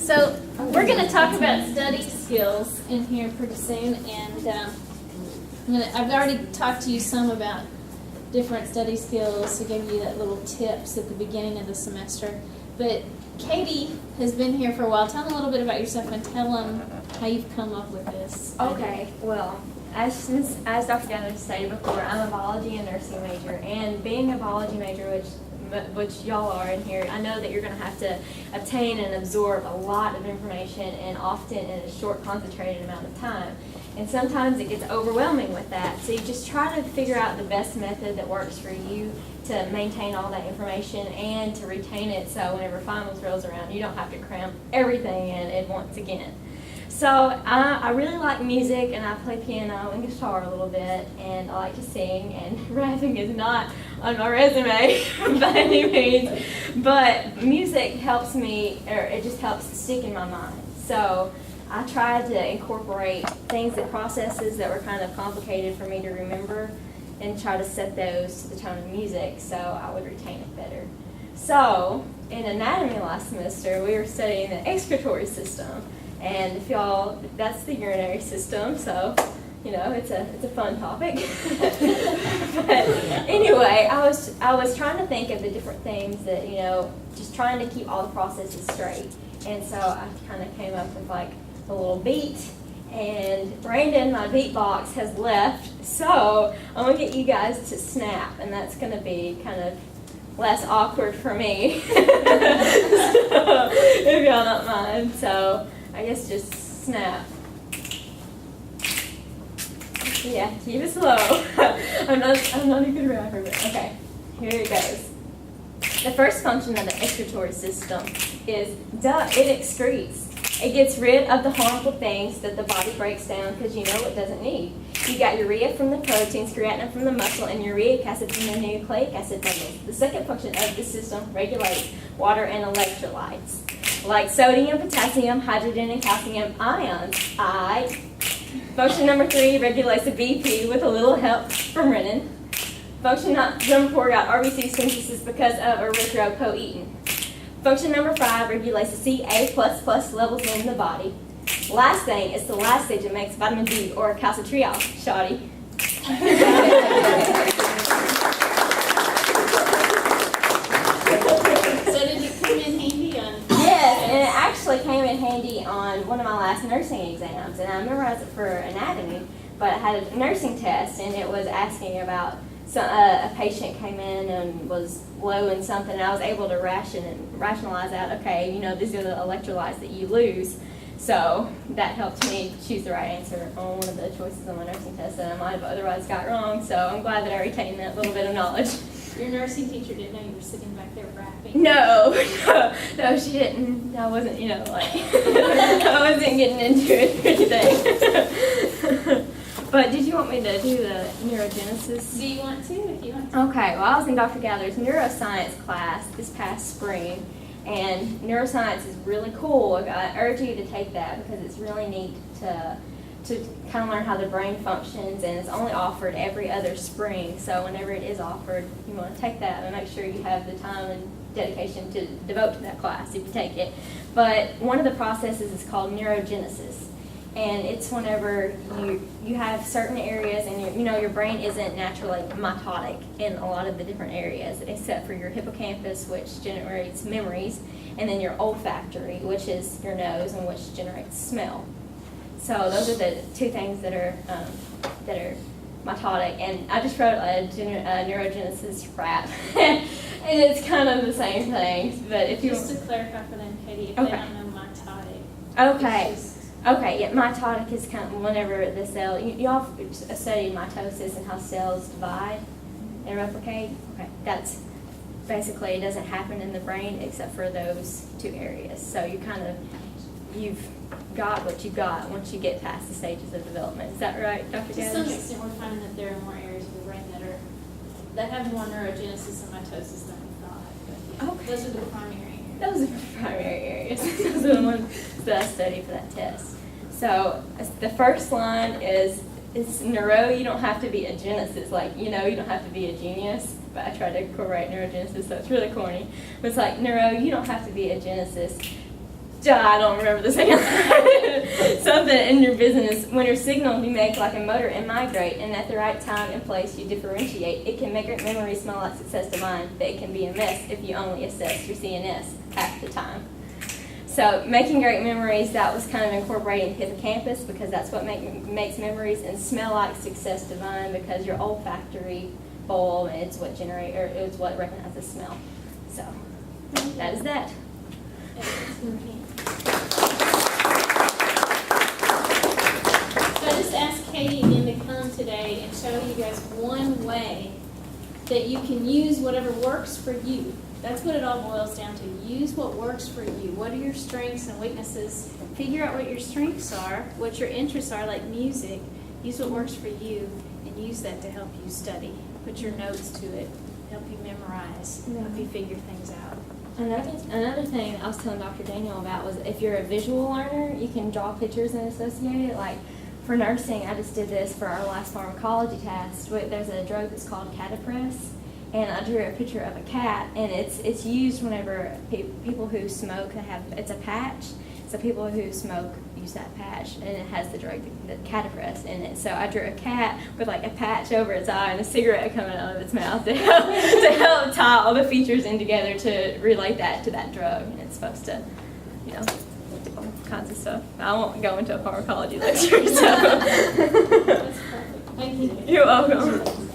So we're going to talk about study skills in here pretty soon, and I've already talked to you some about different study skills to give you that little tips at the beginning of the semester. But Katie has been here for a while. Tell them a little bit about yourself and tell them how you've come up with this. Okay, well, as Dr. Gather stated before, I'm a biology and nursing major, and being a biology major, which y'all are in here, I know that you're going to have to obtain and absorb a lot of information, and often in a short, concentrated amount of time. And sometimes it gets overwhelming with that, so you just try to figure out the best method that works for you to maintain all that information and to retain it, so whenever finals rolls around, you don't have to cram everything in once again. So I really like music, and I play piano and guitar a little bit, and I like to sing, and rapping is not on my resume by any means, but music helps me, or it just helps stick in my mind. So I tried to incorporate things, that processes that were kind of complicated for me to remember, and try to set those to the tone of music so I would retain it better. So in anatomy last semester, we were studying the excretory system. And if y'all, that's the urinary system, so, you know, it's a fun topic. But anyway, I was trying to think of the different things that, you know, just trying to keep all the processes straight. And so I kind of came up with like a little beat. And Brandon, my beatbox, has left, so I'm going to get you guys to snap, and that's going to be kind of less awkward for me, so, if y'all don't mind. So I guess just snap. Yeah, keep it slow. I'm not a good rapper, but okay, here it goes. The first function of the excretory system is it excretes. It gets rid of the harmful things that the body breaks down because you know it doesn't need. You got urea from the proteins, creatinine from the muscle, and uric acid from the nucleic acid bundles. The second function of the system regulates water and electrolytes, like sodium, potassium, hydrogen, and calcium ions. Function number 3 regulates the BP with a little help from renin. Function number 4 got RBC synthesis because of erythropoietin. Function number 5 regulates the Ca++ levels in the body. Last thing is the last stage that makes vitamin D or calcitriol, shoddy. So did it come in handy on? Yes, and it actually came in handy on one of my last nursing exams, and I memorized it for anatomy, but I had a nursing test, and it was asking about a patient came in and was low in something, and I was able to rationalize out, okay, you know, these are the electrolytes that you lose. So that helped me choose the right answer on one of the choices on my nursing test that I might have otherwise got wrong. So I'm glad that I retained that little bit of knowledge. Your nursing teacher didn't know you were sitting back there rapping? No, she didn't. I wasn't, you know, like, I wasn't getting into it or anything. But did you want me to do the neurogenesis? Do you want to? If you want to. Okay, well, I was in Dr. Gather's neuroscience class this past spring, and neuroscience is really cool. I urge you to take that because it's really neat to kind of learn how the brain functions, and it's only offered every other spring. So whenever it is offered, you want to take that and make sure you have the time and dedication to devote to that class if you take it. But one of the processes is called neurogenesis. And it's whenever you have certain areas, and your brain isn't naturally mitotic in a lot of the different areas, except for your hippocampus, which generates memories, and then your olfactory, which is your nose, and which generates smell. So those are the two things that are mitotic. And I just wrote a neurogenesis rap, and it's kind of the same thing. But if Just to clarify for them, Katie, if Okay. they don't know mitotic. Okay. It's just, Okay, yeah, mitotic is kind of whenever the cell, y'all studied mitosis and how cells divide and replicate. Okay, that's basically, it doesn't happen in the brain except for those two areas. So you've got what you got once you get past the stages of development. Is that right, Dr. to some Gathers? extent, we're finding that there are more areas of the brain that have more neurogenesis and mitosis than we thought. But yeah, Okay. those are the primary areas. Those are the primary areas. Those are the ones that I studied for that test. So the first line is neuro. You don't have to be a genesis, like, you don't have to be a genius. But I tried to incorporate neurogenesis, so it's really corny. But it's like, neuro, you don't have to be a genesis I don't remember the second line. Something in your business, when you're signaled, you make like a motor and migrate, and at the right time and place, you differentiate. It can make your memory smell like success divine, but it can be a mess if you only assess your CNS at the time. So making great memories, that was kind of incorporating hippocampus because that's what makes memories, and smell like success divine because your olfactory bulb, it's what it's what recognizes smell. So that is that. So I just asked Katie again to come today and show you guys one way that you can use whatever works for you. That's what it all boils down to. Use what works for you. What are your strengths and weaknesses? Figure out what your strengths are, what your interests are, like music. Use what works for you and use that to help you study. Put your notes to it, help you memorize, help you figure things out. Another thing I was telling Dr. Daniel about was if you're a visual learner, you can draw pictures and associate it. Like for nursing, I just did this for our last pharmacology test. There's a drug that's called Catapress, and I drew a picture of a cat, and it's used whenever people who smoke it's a patch. So people who smoke use that patch, and it has the drug, the Catapress, in it. So I drew a cat with like a patch over its eye and a cigarette coming out of its mouth to help tie all the features in together to relate that to that drug. And it's supposed to, do all kinds of stuff. I won't go into a pharmacology lecture. So. That's perfect. Thank you. You're welcome.